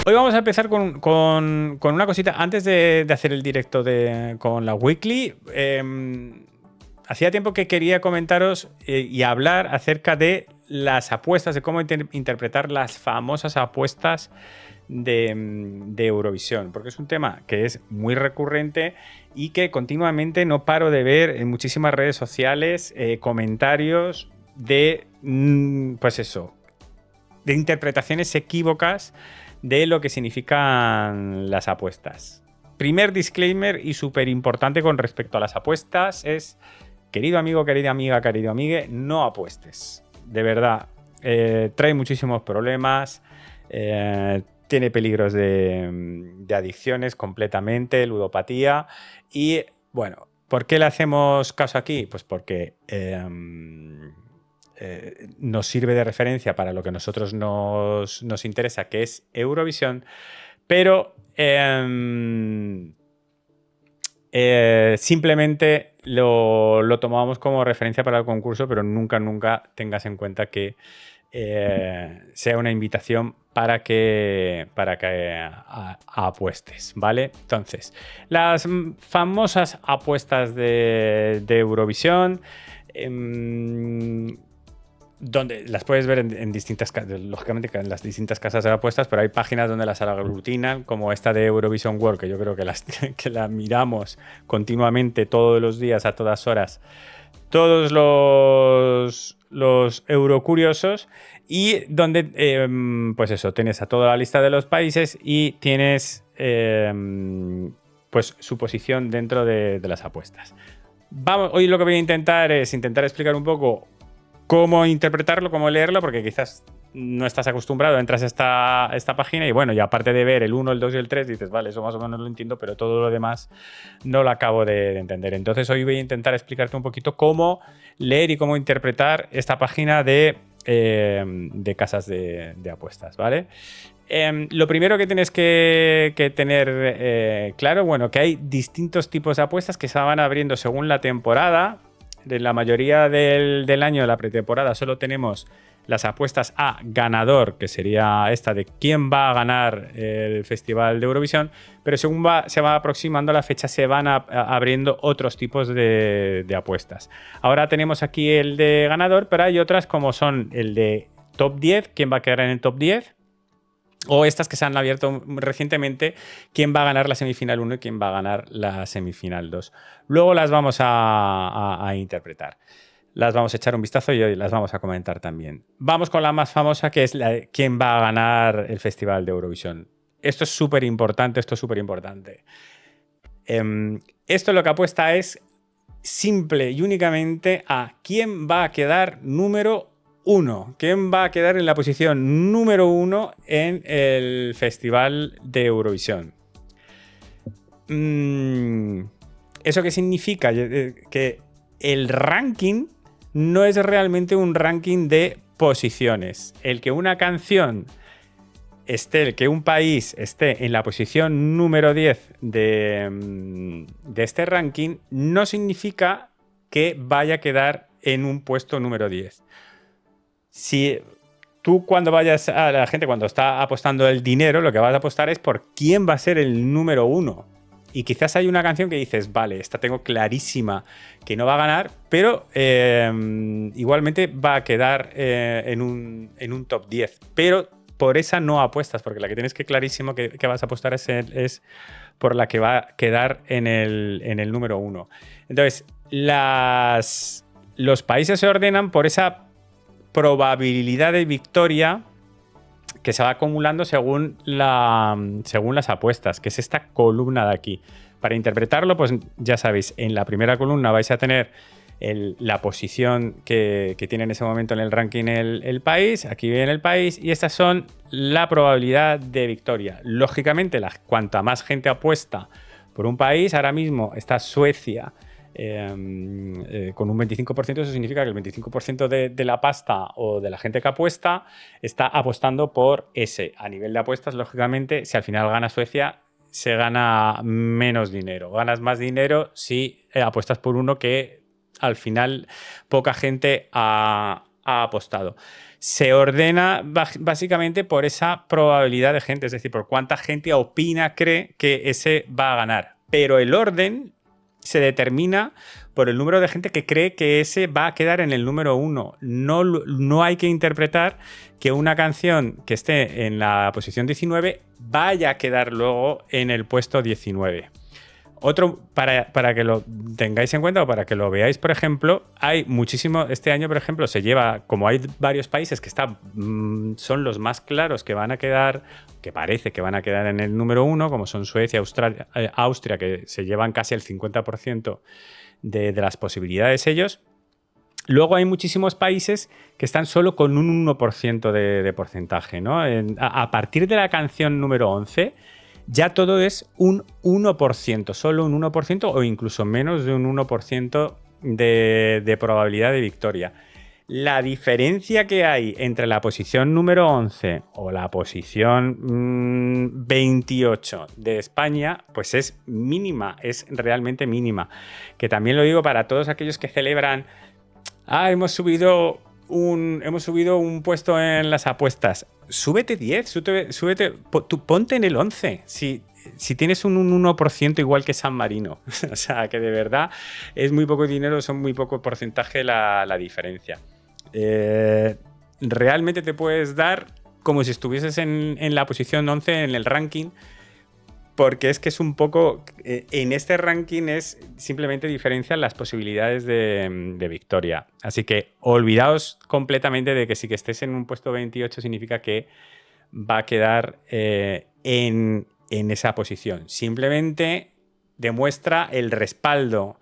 Hoy vamos a empezar con una cosita. Antes de hacer el directo con la Weekly, hacía tiempo que quería comentaros y hablar acerca de las apuestas, de cómo interpretar las famosas apuestas de Eurovisión, porque es un tema que es muy recurrente y que continuamente no paro de ver en muchísimas redes sociales comentarios de, pues eso, de interpretaciones equívocas de lo que significan las apuestas. Primer disclaimer y súper importante con respecto a las apuestas es, querido amigo, querida amiga, querido amigue, no apuestes. De verdad, trae muchísimos problemas, tiene peligros de adicciones completamente, ludopatía y, bueno, ¿por qué le hacemos caso aquí? Pues porque nos sirve de referencia para lo que a nosotros nos interesa, que es Eurovisión, pero simplemente lo tomamos como referencia para el concurso, pero nunca tengas en cuenta que sea una invitación para que apuestes, ¿vale? Entonces, las famosas apuestas de Eurovisión, donde las puedes ver en distintas, lógicamente en las distintas casas de apuestas, pero hay páginas donde las aglutinan, como esta de Eurovision World, que yo creo que la miramos continuamente todos los días, a todas horas, todos los eurocuriosos, y donde, pues eso, tienes a toda la lista de los países y tienes pues su posición dentro de las apuestas. Hoy lo que voy a intentar es explicar un poco cómo interpretarlo, cómo leerlo, porque quizás no estás acostumbrado, entras a esta página y bueno, y aparte de ver el 1, el 2 y el 3, dices, vale, eso más o menos lo entiendo, pero todo lo demás no lo acabo de entender. Entonces hoy voy a intentar explicarte un poquito cómo leer y cómo interpretar esta página de casas de apuestas, ¿vale? Lo primero que tienes que tener claro, bueno, que hay distintos tipos de apuestas que se van abriendo según la temporada. De la mayoría del año de la pretemporada solo tenemos las apuestas a ganador, que sería esta de quién va a ganar el Festival de Eurovisión, pero según se va aproximando la fecha se van abriendo otros tipos de apuestas. Ahora tenemos aquí el de ganador, pero hay otras como son el de top 10, quién va a quedar en el top 10, o estas que se han abierto recientemente, quién va a ganar la semifinal 1 y quién va a ganar la semifinal 2. Luego las vamos a interpretar. Las vamos a echar un vistazo y hoy las vamos a comentar también. Vamos con la más famosa, que es quién va a ganar el Festival de Eurovisión. Esto es súper importante, esto lo que apuesta es simple y únicamente a quién va a quedar número 1. ¿Quién va a quedar en la posición número 1 en el Festival de Eurovisión? ¿Eso qué significa? Que el ranking no es realmente un ranking de posiciones. El que una canción el que un país esté en la posición número 10 de este ranking no significa que vaya a quedar en un puesto número 10. Si tú cuando vayas a la gente, cuando está apostando el dinero, lo que vas a apostar es por quién va a ser el número 1. Y quizás hay una canción que dices, vale, esta tengo clarísima que no va a ganar, pero igualmente va a quedar en un top 10. Pero por esa no apuestas, porque la que tienes que clarísimo que vas a apostar es por la que va a quedar en el número 1. Entonces, los países se ordenan por esa probabilidad de victoria que se va acumulando según las apuestas, que es esta columna de aquí. Para interpretarlo, pues ya sabéis, en la primera columna vais a tener la posición que tiene en ese momento en el ranking el país. Aquí viene el país y estas son la probabilidad de victoria. Lógicamente, cuanta más gente apuesta por un país, ahora mismo está Suecia con un 25%, eso significa que el 25% de la pasta o de la gente que apuesta está apostando por ese. A nivel de apuestas, lógicamente, si al final gana Suecia, se gana menos dinero. Ganas más dinero si apuestas por uno que al final poca gente ha ha apostado. Se ordena básicamente por esa probabilidad de gente, es decir, por cuánta gente opina, cree que ese va a ganar. Pero el orden se determina por el número de gente que cree que ese va a quedar en el número 1. No hay que interpretar que una canción que esté en la posición 19 vaya a quedar luego en el puesto 19. Otro, para que lo tengáis en cuenta o para que lo veáis, por ejemplo, hay muchísimo, este año, por ejemplo, se lleva, como hay varios países que son los más claros que van a quedar, que parece que van a quedar en el número 1, como son Suecia, Austria, que se llevan casi el 50% de las posibilidades ellos. Luego hay muchísimos países que están solo con un 1% de porcentaje, ¿no? A partir de la canción número 11, ya todo es un 1%, solo un 1% o incluso menos de un 1% de probabilidad de victoria. La diferencia que hay entre la posición número 11 o la posición 28 de España, pues es mínima, es realmente mínima. Que también lo digo para todos aquellos que celebran, hemos subido un puesto en las apuestas. Súbete 10, súbete, tú ponte en el 11. Si tienes un 1% igual que San Marino. O sea, que de verdad es muy poco dinero, son muy poco porcentaje la diferencia. Realmente te puedes dar como si estuvieses en la posición 11 en el ranking, porque es que es un poco, en este ranking es simplemente diferencian las posibilidades de victoria. Así que olvidaos completamente de que si que estés en un puesto 28 significa que va a quedar en esa posición. Simplemente demuestra el respaldo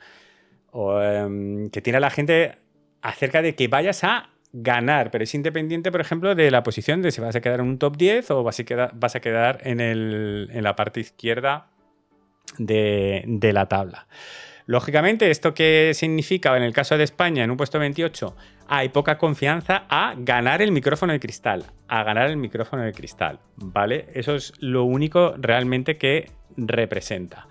que tiene la gente acerca de que vayas a ganar, pero es independiente, por ejemplo, de la posición de si vas a quedar en un top 10 o vas a quedar en la parte izquierda de la tabla. Lógicamente, ¿esto qué significa? En el caso de España, en un puesto 28, hay poca confianza a ganar el micrófono de cristal, ¿vale? Eso es lo único realmente que representa.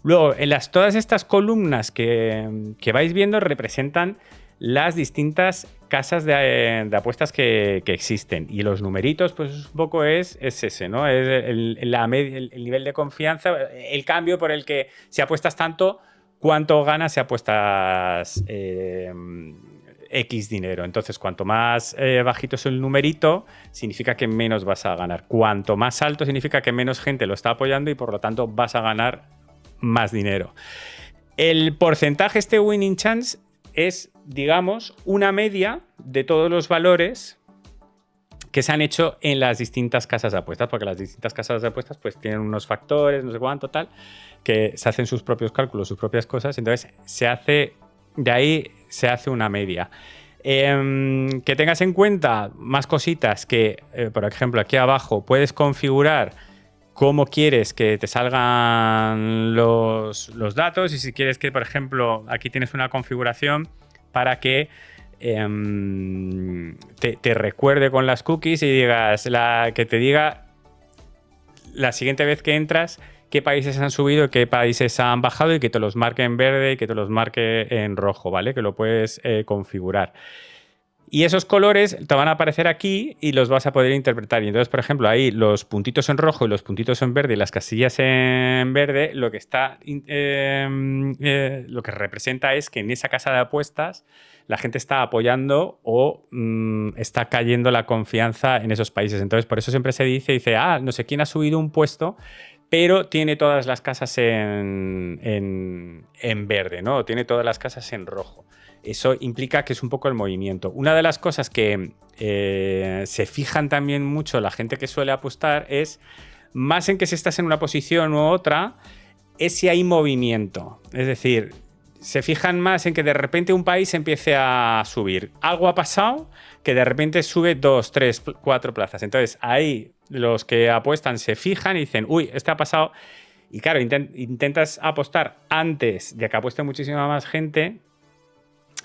Luego, todas estas columnas que vais viendo representan las distintas casas de apuestas que existen. Y los numeritos, pues un poco es ese, ¿no? Es el nivel de confianza, el cambio por el que si apuestas tanto, ¿cuánto ganas si apuestas X dinero? Entonces, cuanto más bajito es el numerito, significa que menos vas a ganar. Cuanto más alto, significa que menos gente lo está apoyando y por lo tanto vas a ganar más dinero. El porcentaje, este winning chance, es, digamos, una media de todos los valores que se han hecho en las distintas casas de apuestas, porque las distintas casas de apuestas pues tienen unos factores, no sé cuánto, tal, que se hacen sus propios cálculos, sus propias cosas, entonces de ahí se hace una media. Que tengas en cuenta más cositas que, por ejemplo, aquí abajo puedes configurar cómo quieres que te salgan los datos y si quieres que, por ejemplo, aquí tienes una configuración para que te recuerde con las cookies y que te diga la siguiente vez que entras qué países han subido y qué países han bajado y que te los marque en verde y que te los marque en rojo, ¿vale? Que lo puedes configurar. Y esos colores te van a aparecer aquí y los vas a poder interpretar. Y entonces, por ejemplo, ahí los puntitos en rojo y los puntitos en verde y las casillas en verde, lo que representa es que en esa casa de apuestas la gente está apoyando o está cayendo la confianza en esos países. Entonces, por eso siempre se dice, no sé quién ha subido un puesto, pero tiene todas las casas en verde, ¿no? O tiene todas las casas en rojo. Eso implica que es un poco el movimiento. Una de las cosas que se fijan también mucho la gente que suele apostar es, más en que si estás en una posición u otra, es si hay movimiento. Es decir, se fijan más en que de repente un país empiece a subir. Algo ha pasado que de repente sube 2, 3, 4 plazas. Entonces ahí los que apuestan se fijan y dicen, uy, esto ha pasado. Y claro, intentas apostar antes de que apueste muchísima más gente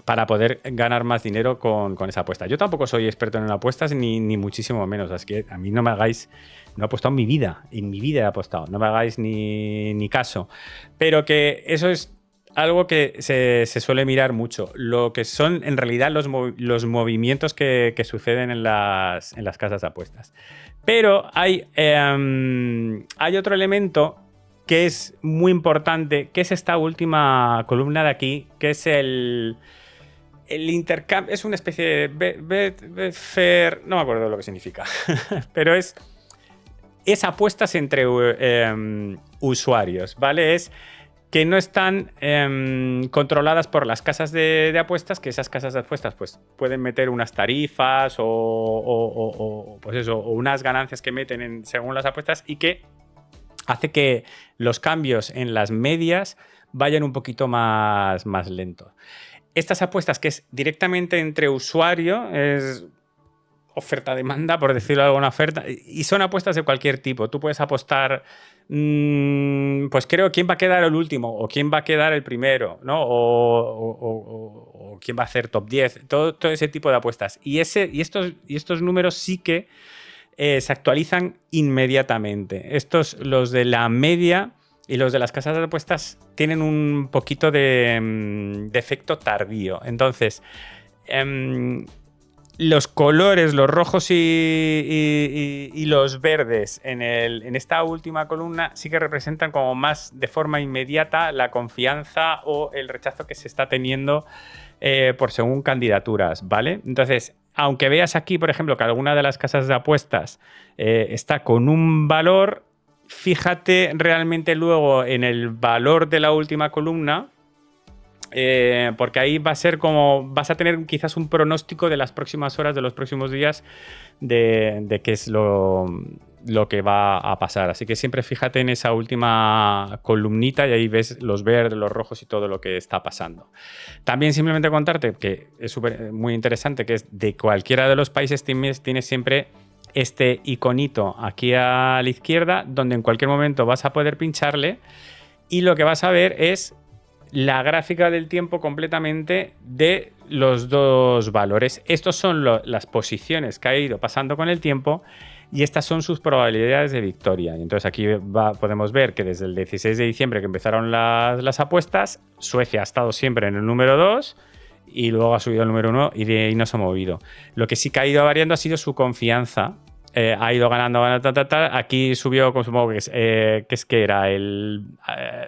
para poder ganar más dinero con esa apuesta. Yo tampoco soy experto en apuestas ni muchísimo menos, así que a mí no he apostado en mi vida he apostado, no me hagáis ni caso. Pero que eso es algo que se suele mirar mucho, lo que son en realidad los movimientos que suceden en las casas de apuestas. Pero hay otro elemento que es muy importante, que es esta última columna de aquí, que es el intercambio. Es una especie de Betfair, no me acuerdo lo que significa, pero es apuestas entre usuarios, ¿vale? Es que no están controladas por las casas de apuestas, que esas casas de apuestas pues, pueden meter unas tarifas pues eso, o unas ganancias que meten según las apuestas, y que hace que los cambios en las medias vayan un poquito más lentos. Estas apuestas, que es directamente entre usuario, es oferta-demanda, por decirlo de alguna oferta, y son apuestas de cualquier tipo. Tú puedes apostar, pues creo, quién va a quedar el último, o quién va a quedar el primero, ¿no? O quién va a hacer top 10, todo ese tipo de apuestas. Y estos números sí que se actualizan inmediatamente. Los de la media y los de las casas de apuestas tienen un poquito de efecto tardío. Entonces, los colores, los rojos y los verdes en esta última columna sí que representan como más de forma inmediata la confianza o el rechazo que se está teniendo por según candidaturas, ¿vale? Entonces, aunque veas aquí, por ejemplo, que alguna de las casas de apuestas está con un valor, fíjate realmente luego en el valor de la última columna, porque ahí va a ser como, vas a tener quizás un pronóstico de las próximas horas, de los próximos días, de qué es lo que va a pasar. Así que siempre fíjate en esa última columnita y ahí ves los verdes, los rojos y todo lo que está pasando. También simplemente contarte, que es muy interesante, que es de cualquiera de los países tienes siempre este iconito aquí a la izquierda, donde en cualquier momento vas a poder pincharle y lo que vas a ver es la gráfica del tiempo completamente de los dos valores. Estos son las posiciones que ha ido pasando con el tiempo y estas son sus probabilidades de victoria. Y entonces aquí podemos ver que desde el 16 de diciembre que empezaron las apuestas, Suecia ha estado siempre en el número 2 y luego ha subido al número 1 y de ahí no se ha movido. Lo que sí que ha ido variando ha sido su confianza. Ha ido ganando. Aquí subió, supongo que era el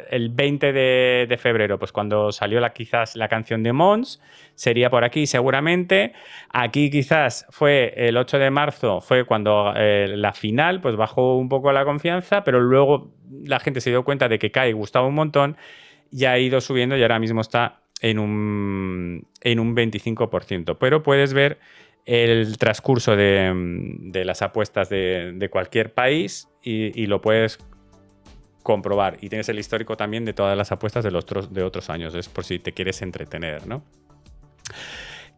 20 de febrero, pues cuando salió quizás la canción de Mons, sería por aquí seguramente. Aquí quizás fue el 8 de marzo, fue cuando la final, pues bajó un poco la confianza, pero luego la gente se dio cuenta de que Kai gustaba un montón y ha ido subiendo y ahora mismo está en un 25%. Pero puedes ver el transcurso de las apuestas de cualquier país y lo puedes comprobar. Y tienes el histórico también de todas las apuestas de otros años. Es por si te quieres entretener, ¿no?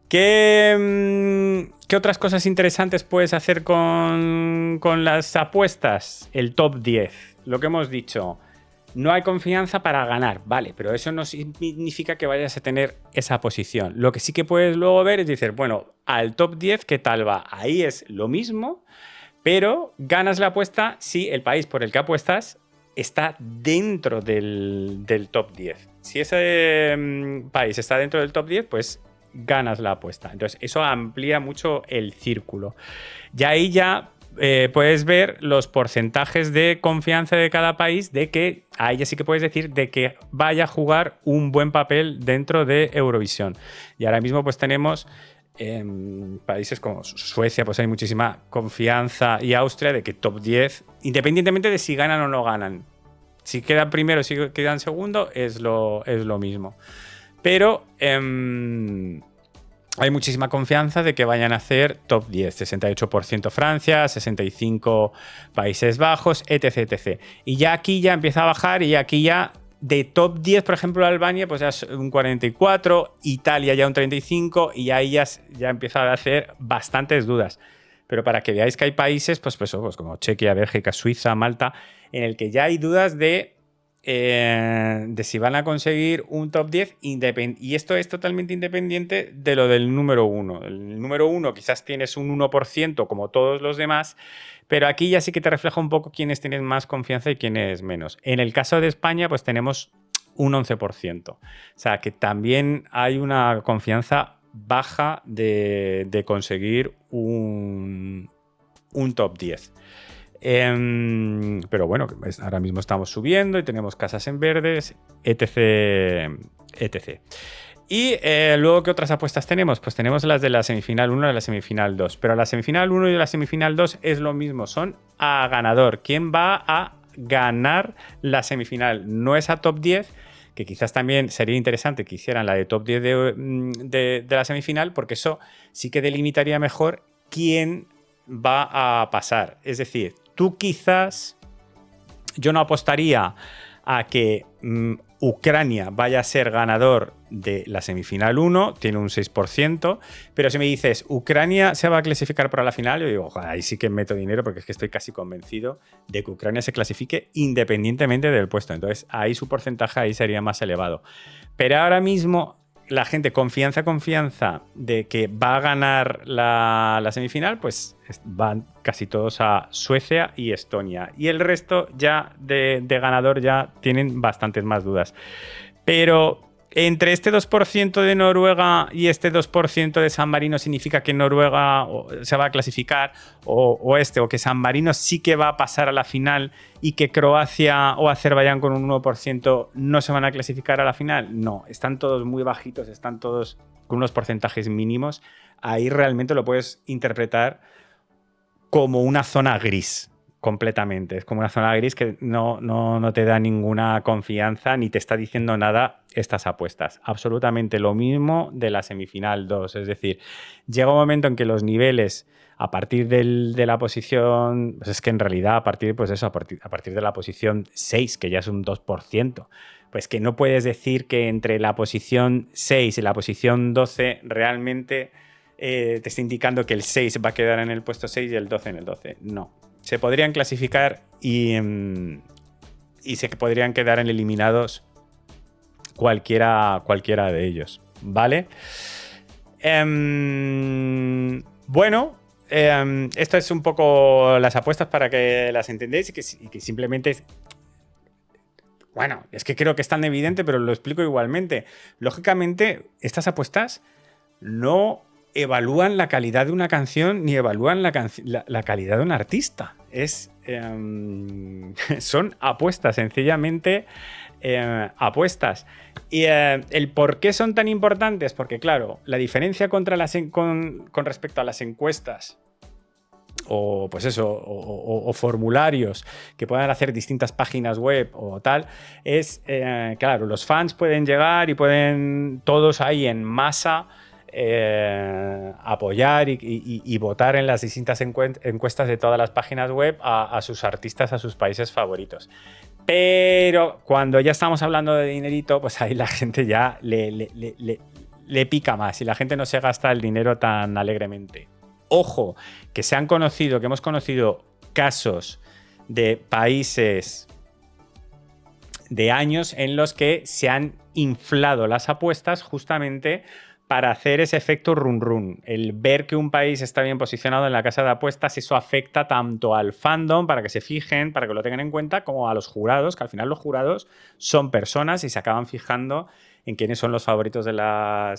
¿Qué otras cosas interesantes puedes hacer con las apuestas? El top 10. Lo que hemos dicho. No hay confianza para ganar, vale, pero eso no significa que vayas a tener esa posición. Lo que sí que puedes luego ver es decir, bueno, al top 10, ¿qué tal va? Ahí es lo mismo, pero ganas la apuesta si el país por el que apuestas está dentro del top 10. Si ese país está dentro del top 10, pues ganas la apuesta. Entonces, eso amplía mucho el círculo. Y ahí ya puedes ver los porcentajes de confianza de cada país, de que ahí ya sí que puedes decir de que vaya a jugar un buen papel dentro de Eurovisión. Y ahora mismo pues tenemos países como Suecia, pues hay muchísima confianza, y Austria de que top 10, independientemente de si ganan o no ganan. Si quedan primero, si quedan segundo, es lo mismo. Pero hay muchísima confianza de que vayan a hacer top 10. 68% Francia, 65% Países Bajos, etc, etc. Y ya aquí ya empieza a bajar y aquí ya de top 10, por ejemplo, Albania, pues ya es un 44%, Italia ya un 35%, y ahí ya empieza a hacer bastantes dudas. Pero para que veáis que hay países, pues como Chequia, Bélgica, Suiza, Malta, en el que ya hay dudas de si van a conseguir un top 10 y esto es totalmente independiente de lo del número 1. El número 1 quizás tienes un 1% como todos los demás, pero aquí ya sí que te refleja un poco quiénes tienen más confianza y quiénes menos. En el caso de España, pues tenemos un 11%. O sea, que también hay una confianza baja de conseguir un top 10. Pero bueno, ahora mismo estamos subiendo y tenemos casas en verdes, etc. etc. Y luego, ¿qué otras apuestas tenemos? Pues tenemos las de la semifinal 1 y la semifinal 2. Pero la semifinal 1 y la semifinal 2 es lo mismo, son a ganador. ¿Quién va a ganar la semifinal? No es a top 10, que quizás también sería interesante que hicieran la de top 10 de la semifinal, porque eso sí que delimitaría mejor quién va a pasar. Es decir, tú quizás, yo no apostaría a que Ucrania vaya a ser ganador de la semifinal 1, tiene un 6%, pero si me dices Ucrania se va a clasificar para la final, yo digo, ahí sí que meto dinero porque es que estoy casi convencido de que Ucrania se clasifique independientemente del puesto. Entonces ahí su porcentaje ahí sería más elevado. Pero ahora mismo la gente confianza de que va a ganar la semifinal, pues van casi todos a Suecia y Estonia. Y el resto ya de ganador ya tienen bastantes más dudas. Pero entre este 2% de Noruega y este 2% de San Marino significa que Noruega se va a clasificar o que San Marino sí que va a pasar a la final y que Croacia o Azerbaiyán con un 1% no se van a clasificar a la final. No, están todos muy bajitos, están todos con unos porcentajes mínimos. Ahí realmente lo puedes interpretar como una zona gris. Completamente, es como una zona gris que no te da ninguna confianza ni te está diciendo nada estas apuestas. Absolutamente lo mismo de la semifinal 2, es decir, llega un momento en que los niveles a partir de la posición, pues es que en realidad a partir de la posición 6, que ya es un 2%, pues que no puedes decir que entre la posición 6 y la posición 12 realmente te está indicando que el 6 va a quedar en el puesto 6 y el 12 en el 12. No. Se podrían clasificar y se podrían quedar en eliminados cualquiera de ellos, ¿vale? Bueno, esto es un poco las apuestas para que las entendáis y que simplemente... Bueno, es que creo que es tan evidente, pero lo explico igualmente. Lógicamente, estas apuestas no evalúan la calidad de una canción ni evalúan la calidad de un artista. Son apuestas, sencillamente apuestas. Y el por qué son tan importantes, porque claro, la diferencia con respecto a las encuestas o pues eso, o formularios que puedan hacer distintas páginas web o tal, es, claro, los fans pueden llegar y pueden todos ahí en masa apoyar y votar en las distintas encuestas de todas las páginas web a sus artistas, a sus países favoritos. Pero cuando ya estamos hablando de dinerito, pues ahí la gente ya le pica más y la gente no se gasta el dinero tan alegremente. Ojo, que hemos conocido casos de países de años en los que se han inflado las apuestas justamente para hacer ese efecto run run. El ver que un país está bien posicionado en la casa de apuestas, eso afecta tanto al fandom para que se fijen, para que lo tengan en cuenta, como a los jurados, que al final los jurados son personas y se acaban fijando en quiénes son los favoritos de la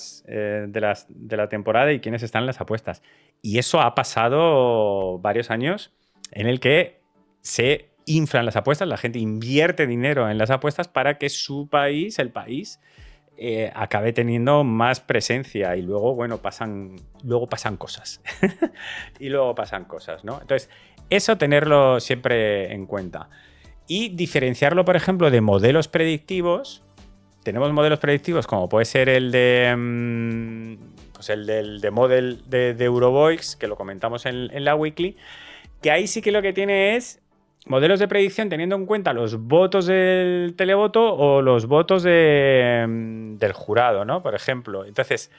temporada y quiénes están en las apuestas. Y eso ha pasado varios años en el que se inflan las apuestas, la gente invierte dinero en las apuestas para que su país, el país, acabe teniendo más presencia y luego, bueno, pasan cosas. Y luego pasan cosas, ¿no? Entonces, eso tenerlo siempre en cuenta. Y diferenciarlo, por ejemplo, de modelos predictivos. Tenemos modelos predictivos como puede ser el de pues el de model de Eurovoice, que lo comentamos en la weekly, que ahí sí que lo que tiene es modelos de predicción teniendo en cuenta los votos del televoto o los votos del jurado, ¿no? Por ejemplo. Entonces,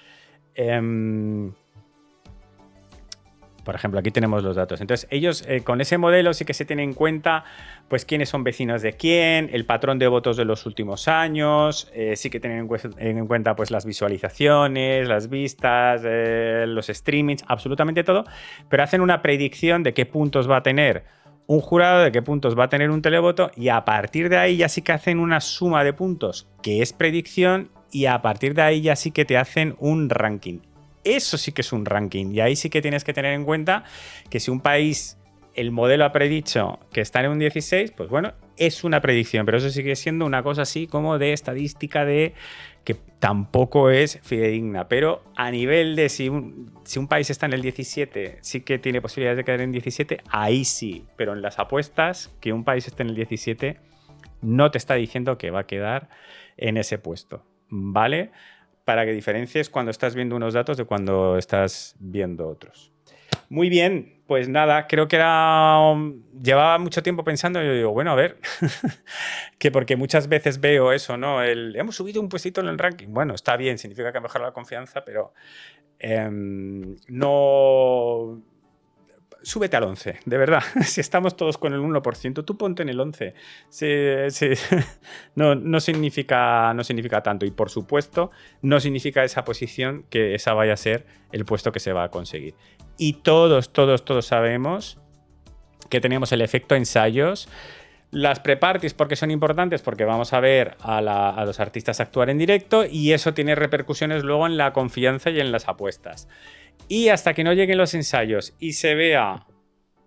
por ejemplo, aquí tenemos los datos. Entonces, ellos con ese modelo sí que se tienen en cuenta pues quiénes son vecinos de quién, el patrón de votos de los últimos años, sí que tienen en cuenta pues las visualizaciones, las vistas, los streamings, absolutamente todo, pero hacen una predicción de qué puntos va a tener un jurado de qué puntos va a tener un televoto y a partir de ahí ya sí que hacen una suma de puntos que es predicción y a partir de ahí ya sí que te hacen un ranking. Eso sí que es un ranking y ahí sí que tienes que tener en cuenta que si un país, el modelo ha predicho que está en un 16, pues bueno, es una predicción, pero eso sigue siendo una cosa así como de estadística de que tampoco es fidedigna, pero a nivel de si un país está en el 17, sí que tiene posibilidades de quedar en 17, ahí sí, pero en las apuestas, que un país esté en el 17 no te está diciendo que va a quedar en ese puesto, ¿vale? Para que diferencies cuando estás viendo unos datos de cuando estás viendo otros. Muy bien, pues nada, creo que llevaba mucho tiempo pensando y yo digo, bueno, a ver, que porque muchas veces veo eso, ¿no? Hemos subido un puestito en el ranking. Bueno, está bien, significa que ha mejorado la confianza, pero no... Súbete al 11, de verdad. Si estamos todos con el 1%, tú ponte en el 11. No significa tanto. Y por supuesto, no significa esa posición que esa vaya a ser el puesto que se va a conseguir. Y todos sabemos que tenemos el efecto ensayos. Las pre-parties, porque son importantes, porque vamos a ver a los artistas actuar en directo y eso tiene repercusiones luego en la confianza y en las apuestas. Y hasta que no lleguen los ensayos y se vea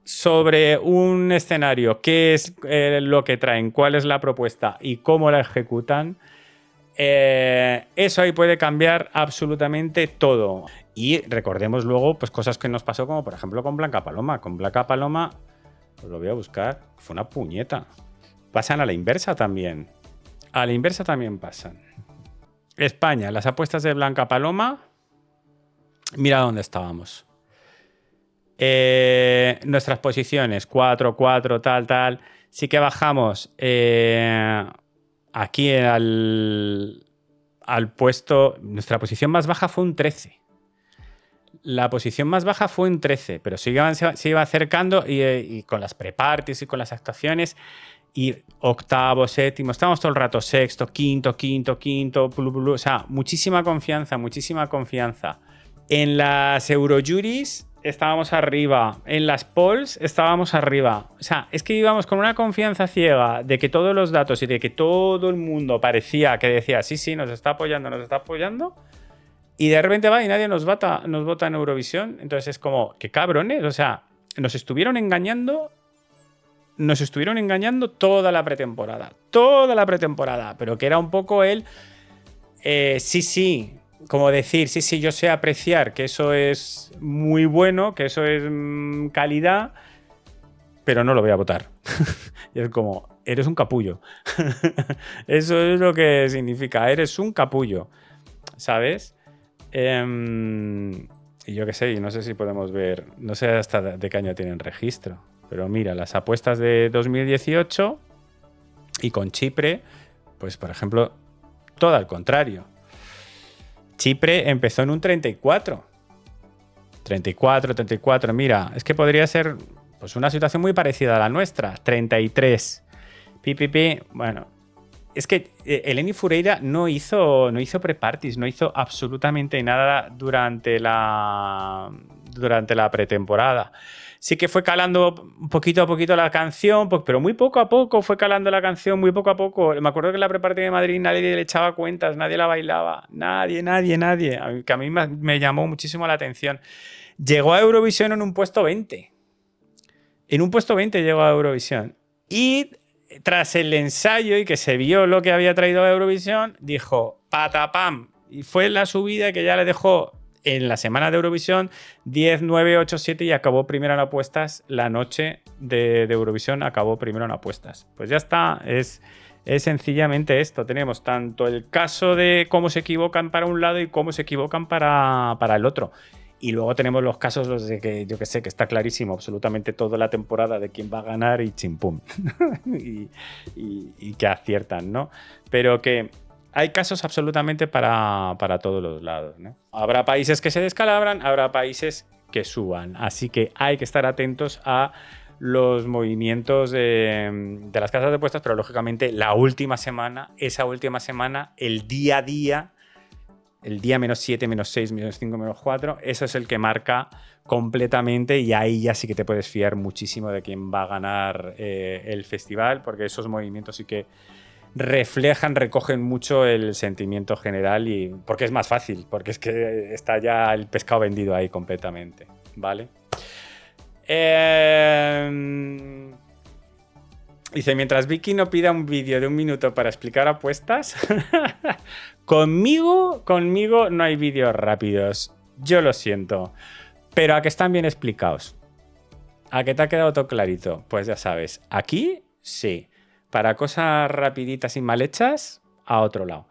sobre un escenario qué es lo que traen, cuál es la propuesta y cómo la ejecutan, eso ahí puede cambiar absolutamente todo. Y recordemos luego pues, cosas que nos pasó, como por ejemplo con Blanca Paloma. Con Blanca Paloma, pues lo voy a buscar, fue una puñeta. Pasan a la inversa también. A la inversa también pasan. España, las apuestas de Blanca Paloma. Mira dónde estábamos. Nuestras posiciones, 4, 4, tal. Sí que bajamos aquí al puesto. Nuestra posición más baja fue un 13. La posición más baja fue un 13, pero se iba acercando y con las pre-parties y con las actuaciones. Y octavo, séptimo, estábamos todo el rato sexto, quinto, o sea, muchísima confianza. En las Eurojuries estábamos arriba, en las polls estábamos arriba. O sea, es que íbamos con una confianza ciega de que todos los datos y de que todo el mundo parecía que decía, sí, nos está apoyando. Y de repente va y nadie nos vota en Eurovisión. Entonces es como, qué cabrones, o sea, nos estuvieron engañando toda la pretemporada, pero que era un poco el como decir, sí, yo sé apreciar que eso es muy bueno, que eso es calidad, pero no lo voy a votar. Y es como, eres un capullo. Eso es lo que significa, eres un capullo, ¿sabes? Y yo qué sé, y no sé si podemos ver, no sé hasta de qué año tienen registro, pero mira, las apuestas de 2018 y con Chipre, pues por ejemplo, todo al contrario. Chipre empezó en un 34. 34, mira, es que podría ser pues una situación muy parecida a la nuestra. 33. Bueno, es que Eleni Foureira no hizo pre-parties, no hizo absolutamente nada durante la pretemporada. Sí que fue calando poquito a poquito la canción, pero muy poco a poco fue calando la canción, muy poco a poco. Me acuerdo que en la pre-party de Madrid nadie le echaba cuentas, nadie la bailaba, nadie. Que a mí me llamó muchísimo la atención. Llegó a Eurovisión en un puesto 20. En un puesto 20 llegó a Eurovisión. Y tras el ensayo y que se vio lo que había traído a Eurovisión, dijo patapam. Y fue la subida que ya le dejó en la semana de Eurovisión 10, 9, 8, 7 y acabó primero en apuestas. La noche de Eurovisión acabó primero en apuestas. Pues ya está, es sencillamente esto. Tenemos tanto el caso de cómo se equivocan para un lado y cómo se equivocan para el otro. Y luego tenemos los casos los de que yo que sé, que está clarísimo absolutamente toda la temporada de quién va a ganar y chimpum. y que aciertan, ¿no? Pero que hay casos absolutamente para todos los lados, ¿no? Habrá países que se descalabran, habrá países que suban. Así que hay que estar atentos a los movimientos de las casas de apuestas, pero lógicamente esa última semana, el día a día, el día -7, -6, -5, -4, eso es el que marca completamente y ahí ya sí que te puedes fiar muchísimo de quién va a ganar el festival, porque esos movimientos sí que recogen mucho el sentimiento general y porque es más fácil, porque es que está ya el pescado vendido ahí completamente, ¿vale? Dice, mientras Vicky no pida un vídeo de 1 minuto para explicar apuestas, conmigo no hay vídeos rápidos. Yo lo siento. Pero a que están bien explicados. ¿A que te ha quedado todo clarito? Pues ya sabes, aquí sí. Para cosas rapiditas y mal hechas, a otro lado.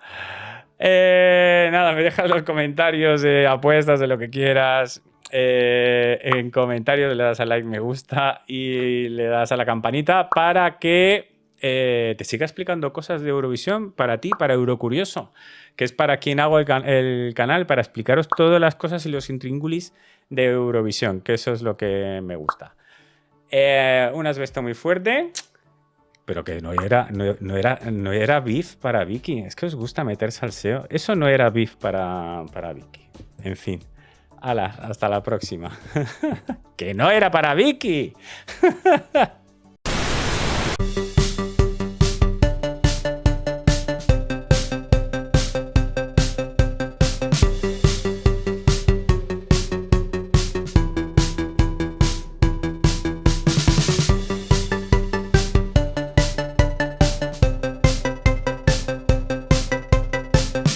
Nada, me dejas los comentarios de apuestas, de lo que quieras. En comentarios le das a like, me gusta y le das a la campanita para que te siga explicando cosas de Eurovisión para ti, para Eurocurioso, que es para quien hago el canal, para explicaros todas las cosas y los intríngulis de Eurovisión, que eso es lo que me gusta. Un asbesto muy fuerte, pero que no era beef para Vicky. Es que os gusta meter salseo. Eso no era beef para Vicky. En fin. Hala, hasta la próxima. ¡Que no era para Vicky!